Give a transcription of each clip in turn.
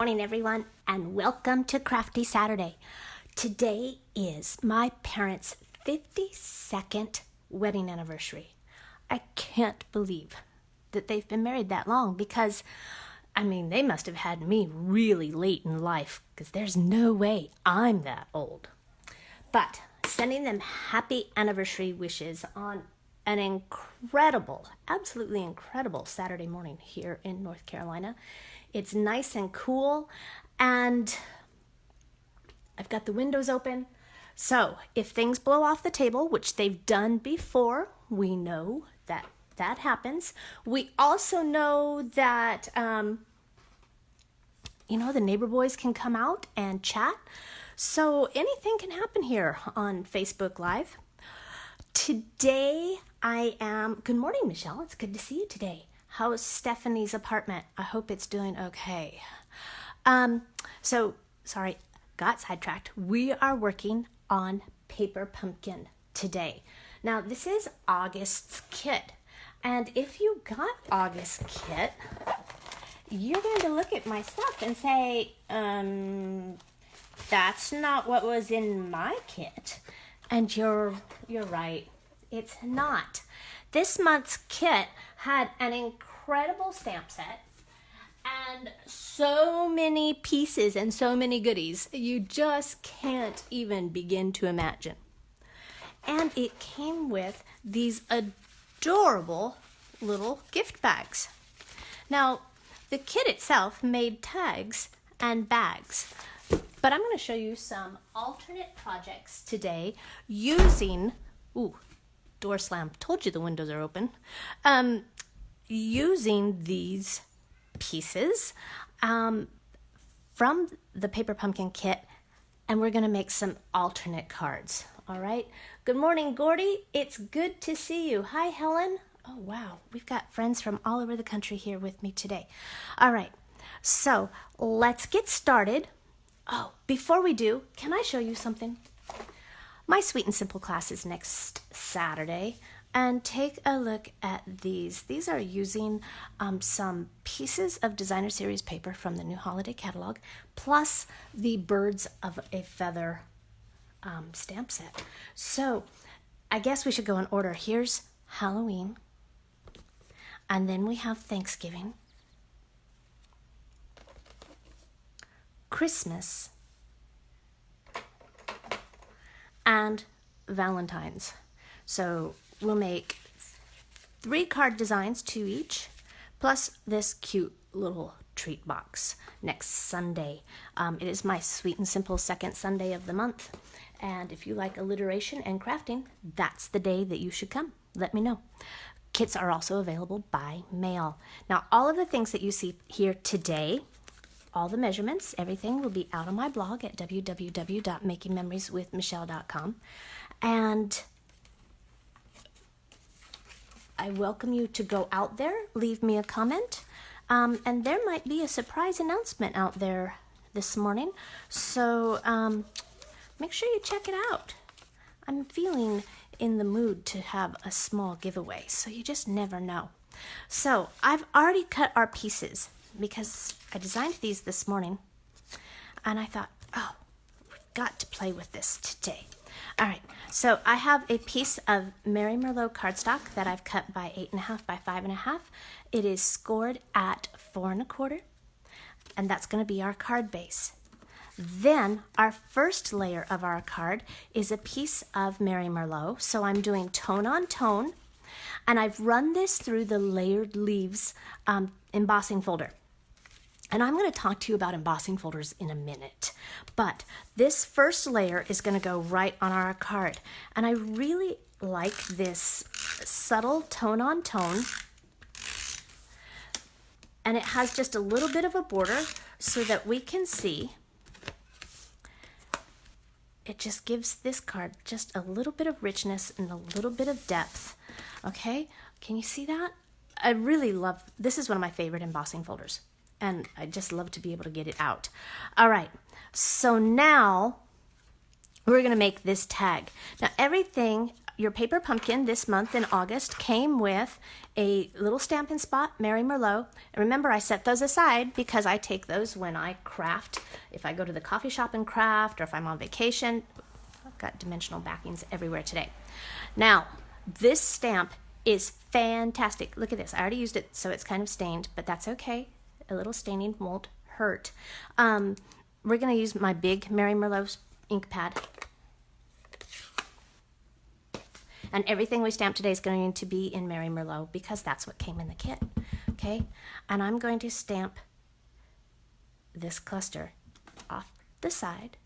Morning everyone, and welcome to Crafty Saturday. Today is my parents' 52nd wedding anniversary. I can't believe that they've been married that long because, they must have had me really late in life because there's no way I'm that old. But sending them happy anniversary wishes on an absolutely incredible Saturday morning here in North Carolina. It's nice and cool, and I've got the windows open. So if things blow off the table, which they've done before, we know that that happens. We also know that, the neighbor boys can come out and chat. So anything can happen here on Facebook Live. Today good morning, Michelle. It's good to see you today. How's Stephanie's apartment? I hope it's doing okay. Sorry, got sidetracked. We are working on Paper Pumpkin today. Now, this is August's kit. And if you got August's kit, you're going to look at my stuff and say, that's not what was in my kit. And you're right. It's not. This month's kit had an incredible stamp set and so many pieces and so many goodies you just can't even begin to imagine. And it came with these adorable little gift bags. Now, the kit itself made tags and bags, but I'm going to show you some alternate projects today using, door slam, told you the windows are open, using these pieces from the Paper Pumpkin kit, and we're going to make some alternate cards. All right. Good morning, Gordy. It's good to see you. Hi, Helen. Oh, wow. We've got friends from all over the country here with me today. All right. So let's get started. Oh, before we do, can I show you something? My Sweet and Simple class is next Saturday, and take a look at these. These are using some pieces of designer series paper from the new holiday catalog, plus the Birds of a Feather stamp set. So I guess we should go in order. Here's Halloween, and then we have Thanksgiving, Christmas, and Valentine's. So we'll make 3 card designs, 2 each, plus this cute little treat box next Sunday. It is my Sweet and Simple second Sunday of the month. And if you like alliteration and crafting, that's the day that you should come. Let me know. Kits are also available by mail. Now, all of the things that you see here today, all the measurements, everything will be out on my blog at www.makingmemorieswithmichelle.com. And I welcome you to go out there, leave me a comment, and there might be a surprise announcement out there this morning. So make sure you check it out. I'm feeling in the mood to have a small giveaway, so you just never know. So I've already cut our pieces because I designed these this morning, and I thought, we've got to play with this today. All right, so I have a piece of Mary Merlot cardstock that I've cut by 8.5 by 5.5. It is scored at 4 1/4, and that's going to be our card base. Then our first layer of our card is a piece of Mary Merlot, so I'm doing tone on tone, and I've run this through the layered leaves embossing folder. And I'm going to talk to you about embossing folders in a minute. But this first layer is going to go right on our card. And I really like this subtle tone on tone. And it has just a little bit of a border so that we can see. It just gives this card just a little bit of richness and a little bit of depth. Okay, can you see that? I really love, this is one of my favorite embossing folders. And I just love to be able to get it out. All right, so now we're going to make this tag. Now everything your paper pumpkin this month in August came with a little Stampin' Spot Mary Merlot. And remember, I set those aside because I take those when I craft. If I go to the coffee shop and craft, or if I'm on vacation. I've got dimensional backings everywhere today. Now, this stamp is fantastic. Look at this. I already used it, so it's kind of stained, but that's okay. A little staining won't hurt. We're going to use my big Mary Merlot ink pad. And everything we stamp today is going to be in Mary Merlot because that's what came in the kit. Okay? And I'm going to stamp this cluster off the side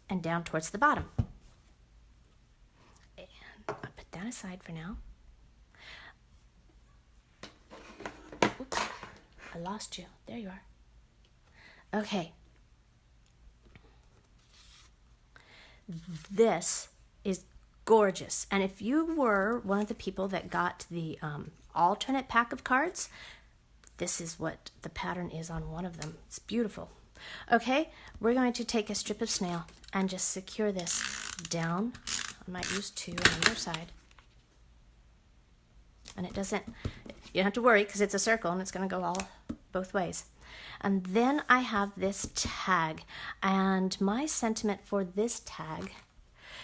and down towards the bottom. And I'll put that aside for now. Oops, I lost you. There you are. Okay. This is gorgeous. And if you were one of the people that got the alternate pack of cards, this is what the pattern is on one of them. It's beautiful. Okay, we're going to take a strip of snail and just secure this down. I might use two on either side. And it doesn't, you don't have to worry because it's a circle and it's going to go all both ways. And then I have this tag, and my sentiment for this tag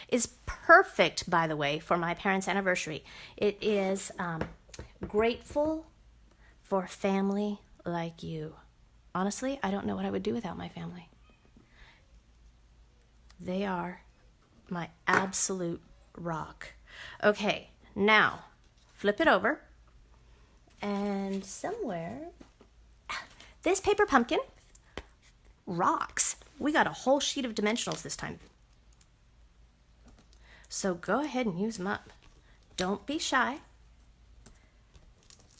is perfect, by the way, for my parents' anniversary. It is grateful for family like you. Honestly, I don't know what I would do without my family. They are my absolute rock. Okay, now flip it over, and somewhere, this paper pumpkin rocks. We got a whole sheet of dimensionals this time. So go ahead and use them up. Don't be shy.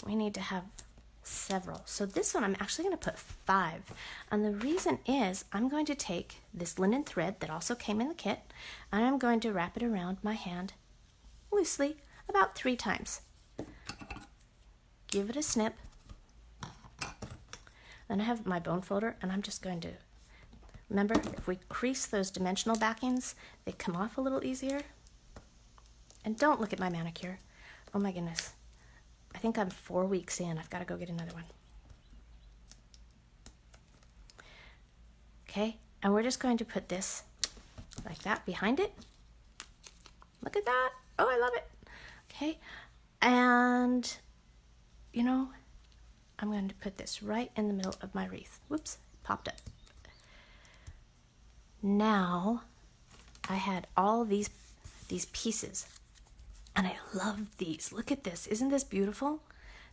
We need to have several. So this one I'm actually going to put 5. And the reason is I'm going to take this linen thread that also came in the kit, and I'm going to wrap it around my hand loosely about 3 times. Give it a snip. Then I have my bone folder, and I'm just going to, remember, if we crease those dimensional backings, they come off a little easier. And don't look at my manicure. Oh my goodness. I think I'm 4 weeks in. I've got to go get another one. Okay, and we're just going to put this like that behind it. Look at that. Oh, I love it. Okay, and you know, I'm going to put this right in the middle of my wreath. Whoops, popped up. Now, I had all these pieces. And I love these. Look at this. Isn't this beautiful?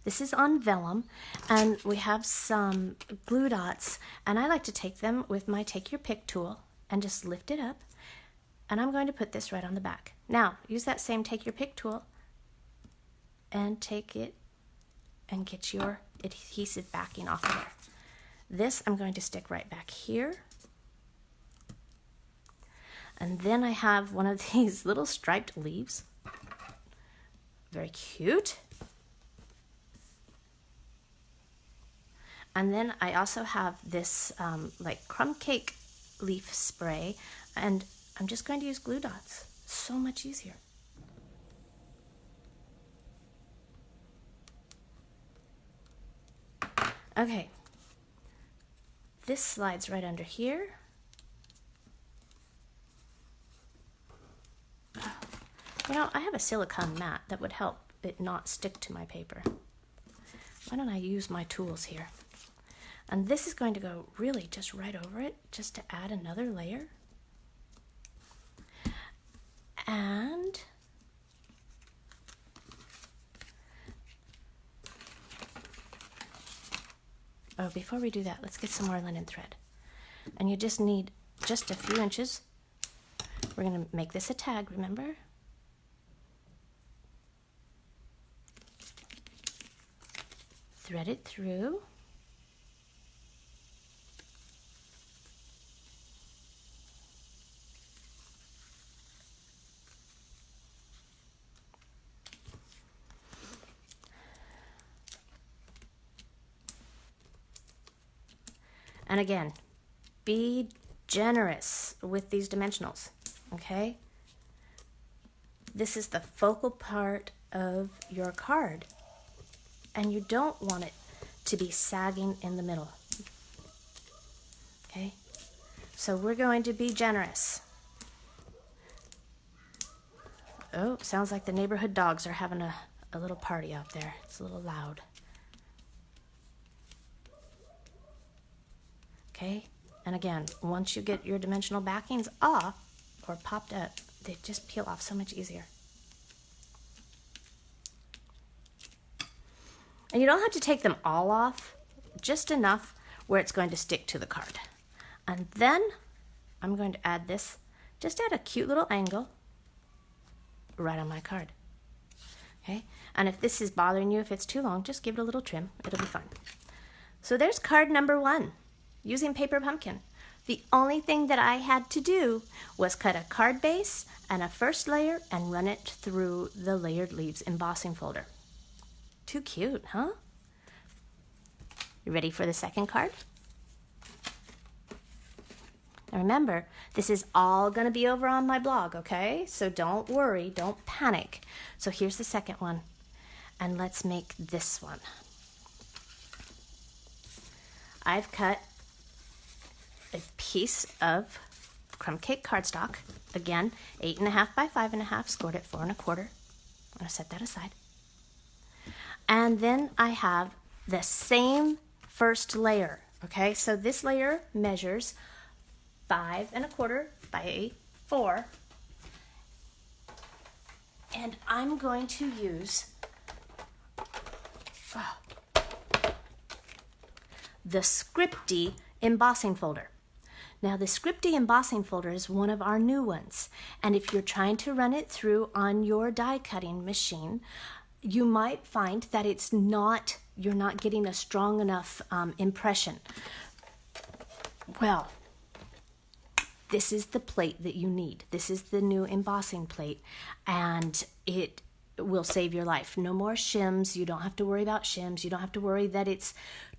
This is on vellum, and we have some glue dots, and I like to take them with my Take Your Pick tool and just lift it up, and I'm going to put this right on the back. Now, use that same Take Your Pick tool and take it and get your adhesive backing off of there. This I'm going to stick right back here. And then I have one of these little striped leaves. Very cute. And then I also have this like crumb cake leaf spray, and I'm just going to use glue dots. So much easier. Okay. This slides right under here. You know, I have a silicone mat that would help it not stick to my paper. Why don't I use my tools here? And this is going to go really just right over it, just to add another layer. And oh, before we do that, let's get some more linen thread. And you just need just a few inches. We're going to make this a tag, remember? Thread it through. And again, be generous with these dimensionals, okay? this is the focal part of your card, and you don't want it to be sagging in the middle. Okay, so we're going to be generous. Oh, sounds like the neighborhood dogs are having a little party out there. It's a little loud. Okay, and again, once you get your dimensional backings off or popped up, they just peel off so much easier. And you don't have to take them all off, just enough where it's going to stick to the card. And then I'm going to add this just at a cute little angle right on my card. Okay, and if this is bothering you, if it's too long, just give it a little trim. It'll be fine. So there's card number 1, using paper pumpkin. The only thing that I had to do was cut a card base and a first layer and run it through the layered leaves embossing folder. Too cute, huh? You ready for the second card? Now remember, this is all going to be over on my blog, okay? So don't worry, don't panic. So here's the second one, and let's make this one. I've cut a piece of crumb cake cardstock, again, 8.5 by 5.5, scored at 4 1/4. I'm going to set that aside. And then I have the same first layer, okay? So this layer measures 5 1/4 by 4. And I'm going to use the Crafty embossing folder. Now the Crafty embossing folder is one of our new ones. And if you're trying to run it through on your die cutting machine, you might find that you're not getting a strong enough impression. Well, this is the plate that you need. This is the new embossing plate, and it will save your life. No more shims. You don't have to worry about shims. You don't have to worry that it's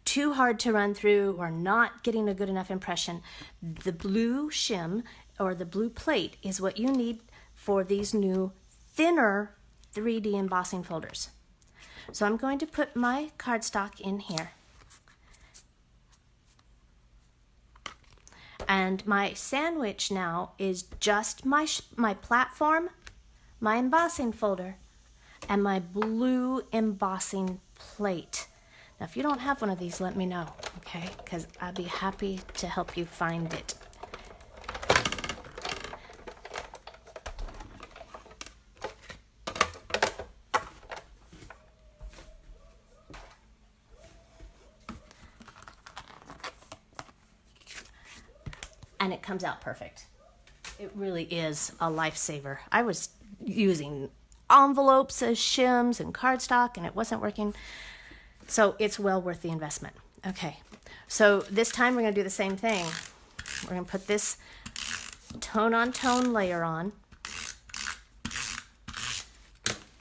too hard to run through or not getting a good enough impression. The blue shim or the blue plate is what you need for these new thinner 3D embossing folders. So I'm going to put my cardstock in here. And my sandwich now is just my platform, my embossing folder, and my blue embossing plate. Now, if you don't have one of these, let me know, okay? Because I'd be happy to help you find it. And it comes out perfect. It really is a lifesaver. I was using envelopes as shims and cardstock and it wasn't working. So it's well worth the investment. Okay, so this time we're gonna do the same thing. We're gonna put this tone on tone layer on.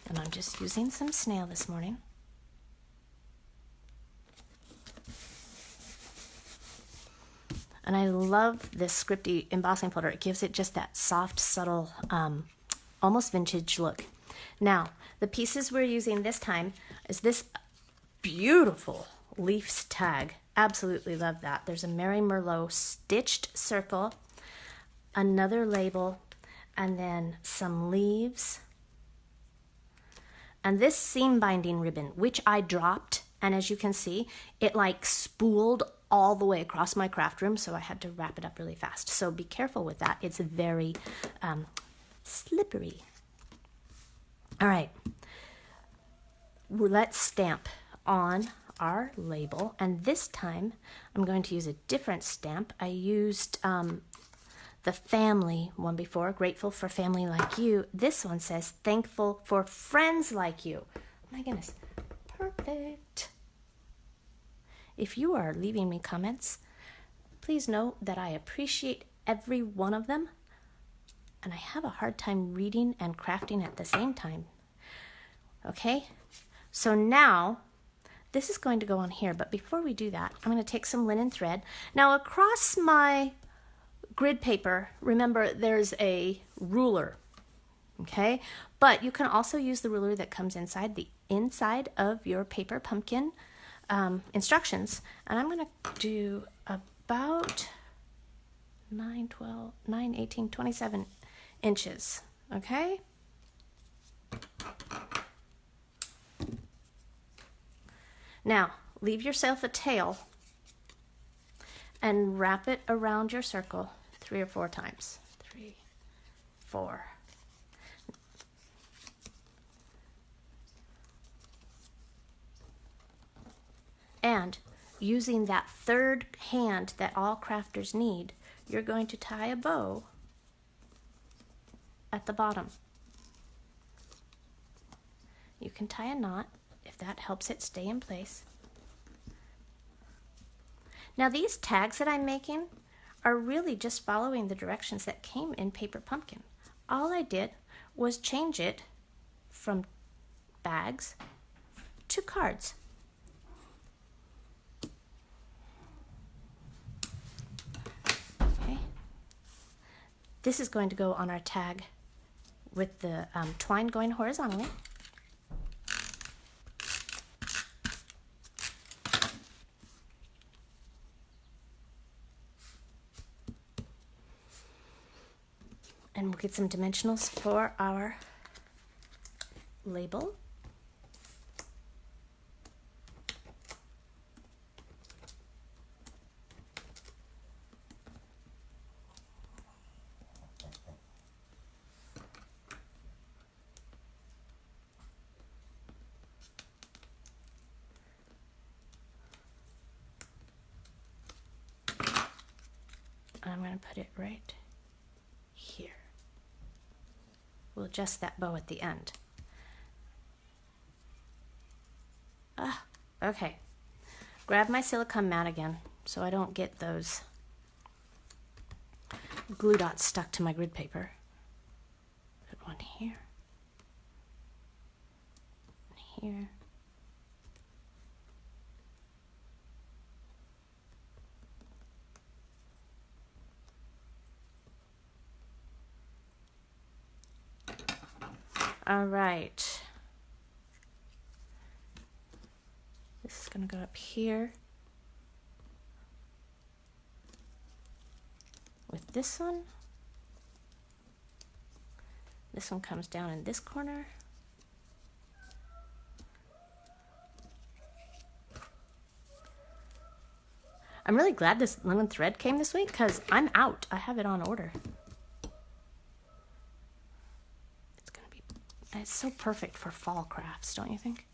And I'm just using some snail this morning. And I love this Crafty embossing folder. It gives it just that soft, subtle, almost vintage look. Now, the pieces we're using this time is this beautiful leaves tag. Absolutely love that. There's a Mary Merlot stitched circle, another label, and then some leaves. And this seam binding ribbon, which I dropped, and as you can see, it like spooled all the way across my craft room, so I had to wrap it up really fast. So be careful with that. It's very slippery. All right, let's stamp on our label, and this time I'm going to use a different stamp. I used the family one before, grateful for family like you. This one says thankful for friends like you. Oh my goodness, perfect. If you are leaving me comments, please know that I appreciate every one of them, and I have a hard time reading and crafting at the same time. Okay, so now this is going to go on here, but before we do that, I'm going to take some linen thread. Now across my grid paper, remember there's a ruler, Okay, but you can also use the ruler that comes inside the inside of your paper pumpkin instructions. And I'm going to do about 9, 12, 9, 18, 27 inches. Okay. Now, leave yourself a tail and wrap it around your circle 3 or 4 times. 3, 4. And using that third hand that all crafters need, you're going to tie a bow at the bottom. You can tie a knot if that helps it stay in place. Now these tags that I'm making are really just following the directions that came in Paper Pumpkin. All I did was change it from bags to cards. Okay. This is going to go on our tag with the twine going horizontally. And we'll get some dimensionals for our label. I'm going to put it right here. We'll adjust that bow at the end. Okay. Grab my silicone mat again so I don't get those glue dots stuck to my grid paper. Put one here. And here. All right. This is going to go up here with this one. This one comes down in this corner. I'm really glad this linen thread came this week because I'm out. I have it on order. It's so perfect for fall crafts, don't you think?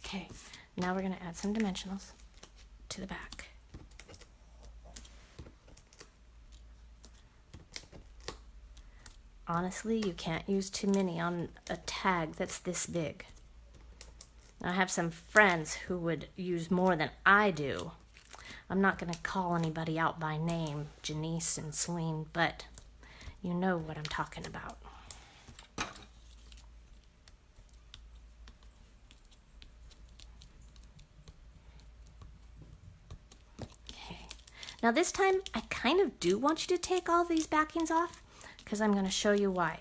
Okay, now we're going to add some dimensionals to the back. Honestly, you can't use too many on a tag that's this big. I have some friends who would use more than I do. I'm not going to call anybody out by name, Janice and Celine, but you know what I'm talking about. Okay. Now this time, I kind of do want you to take all these backings off because I'm going to show you why.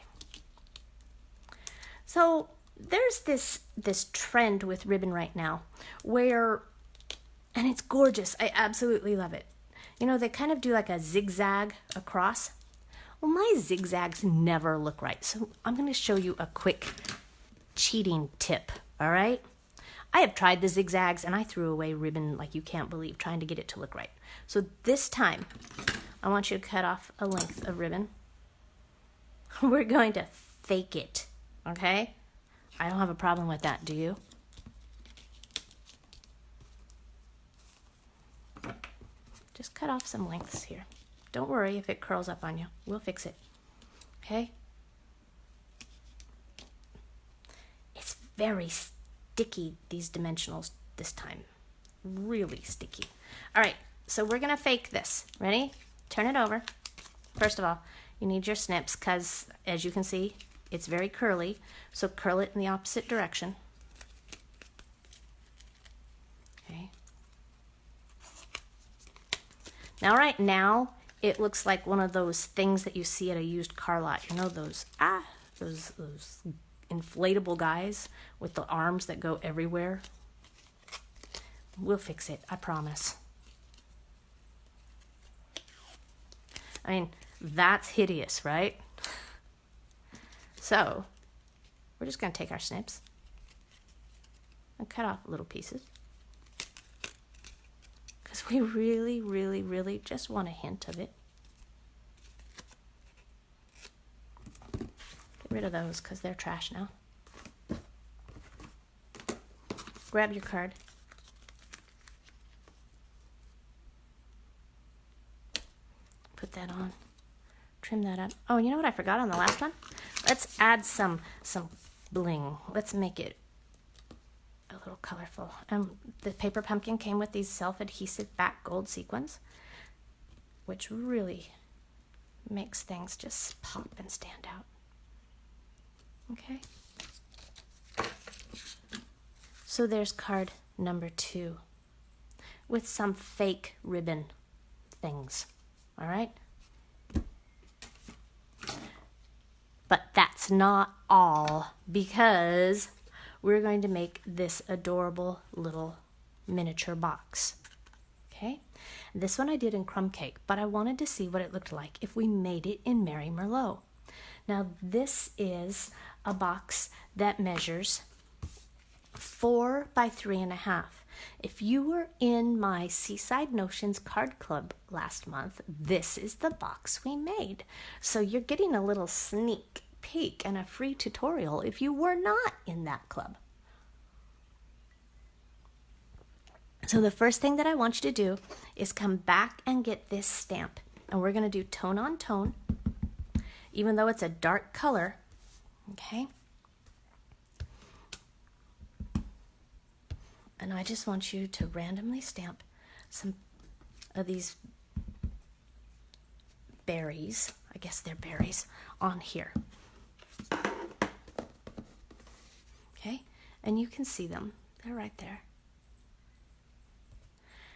So there's this trend with ribbon right now where, and it's gorgeous, I absolutely love it. You know, they kind of do like a zigzag across. Well, my zigzags never look right, so I'm going to show you a quick cheating tip, all right? I have tried the zigzags and I threw away ribbon like you can't believe trying to get it to look right. So this time, I want you to cut off a length of ribbon. We're going to fake it, okay? I don't have a problem with that, do you? Just cut off some lengths here. Don't worry if it curls up on you. We'll fix it. Okay? It's very sticky, these dimensionals this time. Really sticky. All right, so we're going to fake this. Ready? Turn it over. First of all, you need your snips because, as you can see, it's very curly, so curl it in the opposite direction. Now, right now, it looks like one of those things that you see at a used car lot. You know, those inflatable guys with the arms that go everywhere. We'll fix it, I promise. I mean, that's hideous, right? So, we're just going to take our snips and cut off little pieces. Because we really, really, really just want a hint of it. Get rid of those because they're trash now. Grab your card. Put that on. Trim that up. Oh, you know what I forgot on the last one? Let's add some bling. Let's make it a little colorful. The paper pumpkin came with these self-adhesive back gold sequins, which really makes things just pop and stand out. Okay. So there's card number 2 with some fake ribbon things. All right? But that's not all, because we're going to make this adorable little miniature box. Okay? This one I did in crumb cake, but I wanted to see what it looked like if we made it in Mary Merlot. Now, this is a box that measures 4 by 3.5. If you were in my Seaside Notions card club last month, this is the box we made. So you're getting a little sneak peek and a free tutorial if you were not in that club. So the first thing that I want you to do is come back and get this stamp. And we're going to do tone on tone, even though it's a dark color. Okay? And I just want you to randomly stamp some of these berries, I guess they're berries, on here. Okay? And you can see them. They're right there.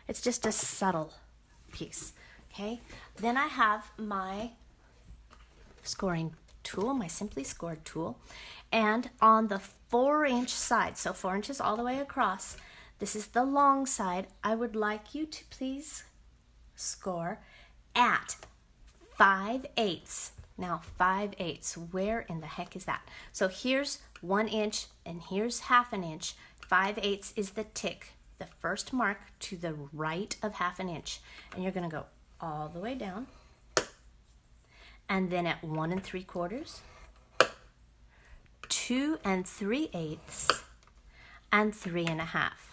It's just a subtle piece. Okay? Then I have my scoring tool, my Simply Scored tool. And on the 4-inch side, so 4 inches all the way across, this is the long side. I would like you to please score at 5/8. Now 5/8, where in the heck is that? So here's 1 inch and here's 1/2 inch. 5/8 is the tick, the first mark to the right of 1/2 inch. And you're gonna go all the way down. And then at 1 3/4, 2 3/8, and 3.5.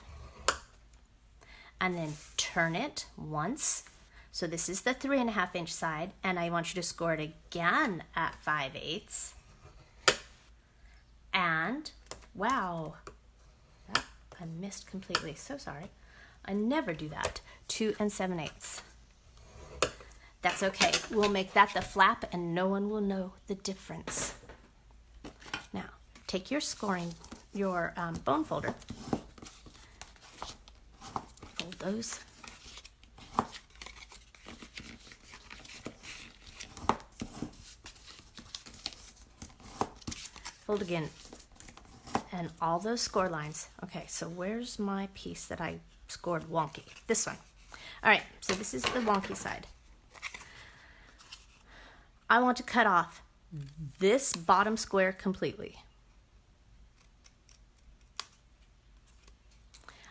And then turn it once. So this is the 3.5 inch side, and I want you to score it again at 5/8. And wow, that I missed completely. So sorry. I never do that. 2 7/8. That's okay. We'll make that the flap, and no one will know the difference. Now, take your bone folder. Fold those. Fold again. And all those score lines. Okay, so where's my piece that I scored wonky? This one. All right, so this is the wonky side. I want to cut off this bottom square completely.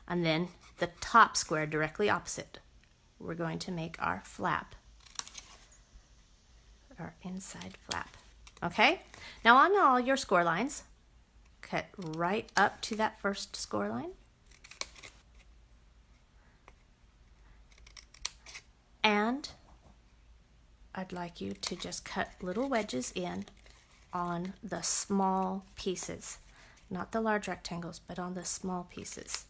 And then the top square directly opposite. We're going to make our flap, our inside flap. Okay? Now on all your score lines, cut right up to that first score line. And I'd like you to just cut little wedges in on the small pieces. Not the large rectangles, but on the small pieces.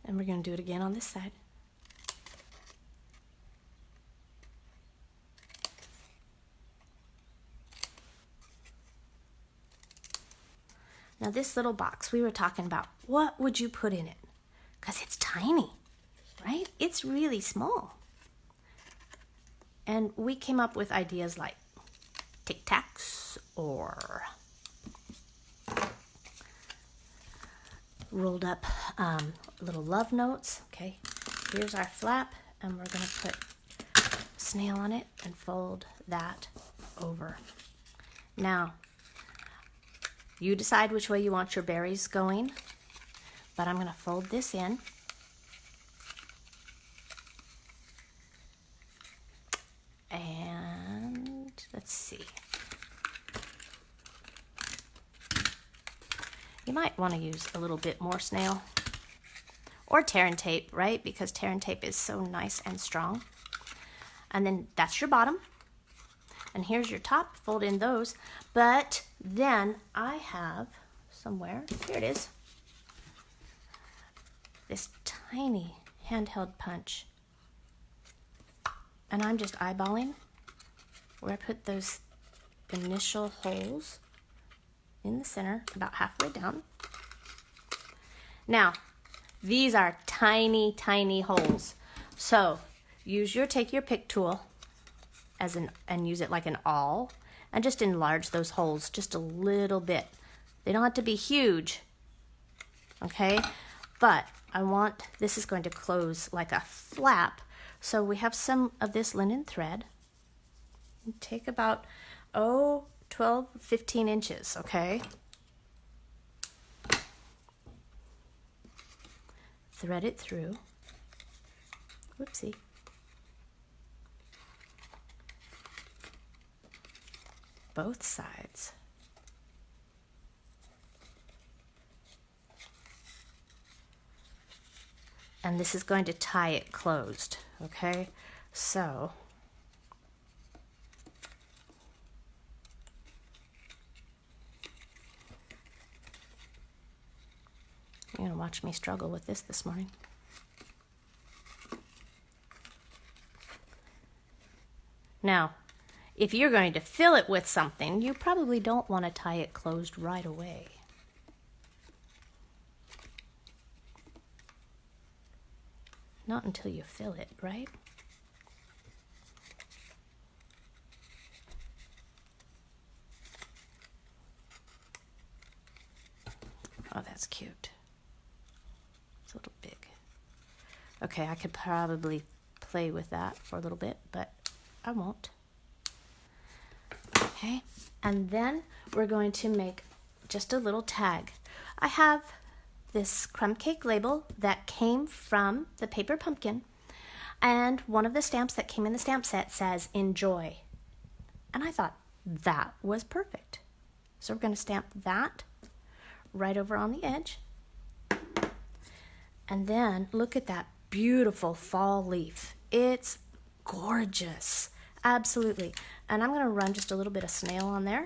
And we're going to do it again on this side. Now this little box, we were talking about what would you put in it? Because it's tiny, right? It's really small. And we came up with ideas like Tic Tacs or rolled up little love notes. Okay, here's our flap, and we're going to put snail on it and fold that over. Now, you decide which way you want your berries going, but I'm going to fold this in. And let's see. You might want to use a little bit more snail or tear and tape, right? Because tear and tape is so nice and strong. And then that's your bottom. And here's your top, fold in those. But then I have somewhere, here it is, this tiny handheld punch. And I'm just eyeballing where I put those initial holes in the center, about halfway down. Now, these are tiny, tiny holes. So take your pick tool and use it like an awl and just enlarge those holes just a little bit. They don't have to be huge, okay? But this is going to close like a flap. So we have some of this linen thread. Take about, 12, 15 inches, okay? Thread it through. Whoopsie. Both sides. And this is going to tie it closed, okay? So you're going to watch me struggle with this morning. Now, if you're going to fill it with something, you probably don't want to tie it closed right away. Not until you fill it, right? Oh, that's cute. It's a little big. Okay, I could probably play with that for a little bit, but I won't. Okay, and then we're going to make just a little tag. I have this crumb cake label that came from the paper pumpkin, and one of the stamps that came in the stamp set says enjoy. And I thought that was perfect. So we're going to stamp that right over on the edge. And then look at that beautiful fall leaf. It's gorgeous. Absolutely. And I'm going to run just a little bit of snail on there.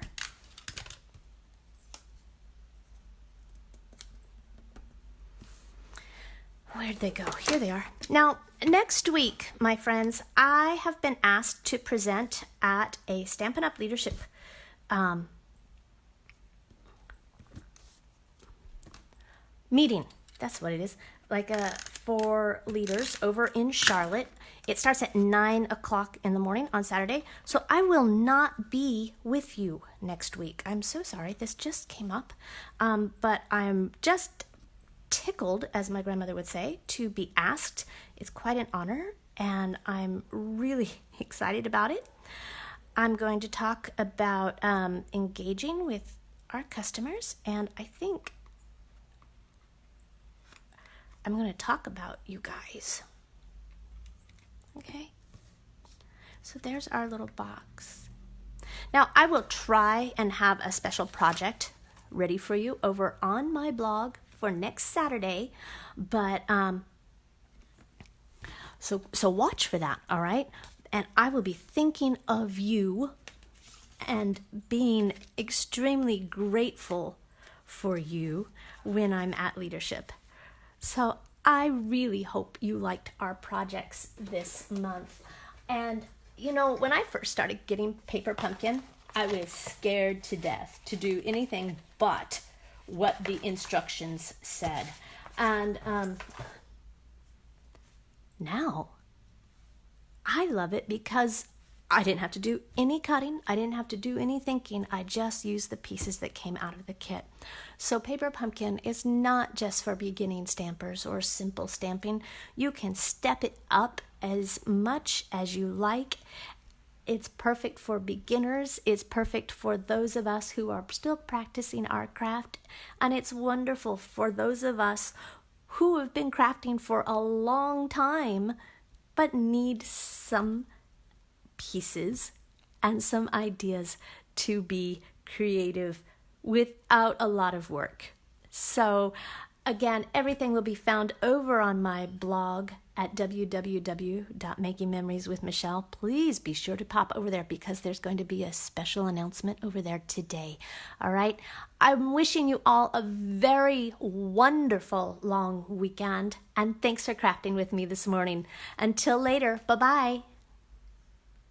Where'd they go? Here they are. Now, next week, my friends, I have been asked to present at a Stampin' Up! Leadership meeting. That's what it is. For leaders over in Charlotte. It starts at 9 o'clock in the morning on Saturday. So I will not be with you next week. I'm so sorry. This just came up. But I'm just tickled, as my grandmother would say, to be asked. It's quite an honor, and I'm really excited about it. I'm going to talk about engaging with our customers, and I think I'm going to talk about you guys. Okay? So there's our little box. Now, I will try and have a special project ready for you over on my blog for next Saturday, but so watch for that, all right? And I will be thinking of you and being extremely grateful for you when I'm at leadership. So I really hope you liked our projects this month. And, when I first started getting paper pumpkin, I was scared to death to do anything but what the instructions said. And now I love it because I didn't have to do any cutting. I didn't have to do any thinking. I just used the pieces that came out of the kit. So Paper Pumpkin is not just for beginning stampers or simple stamping. You can step it up as much as you like. It's perfect for beginners. It's perfect for those of us who are still practicing our craft. And it's wonderful for those of us who have been crafting for a long time but need some pieces and some ideas to be creative without a lot of work. So again, everything will be found over on my blog at www.makingmemorieswithmichelle. Please be sure to pop over there because there's going to be a special announcement over there today. All right. I'm wishing you all a very wonderful long weekend, and thanks for crafting with me this morning. Until later, bye-bye.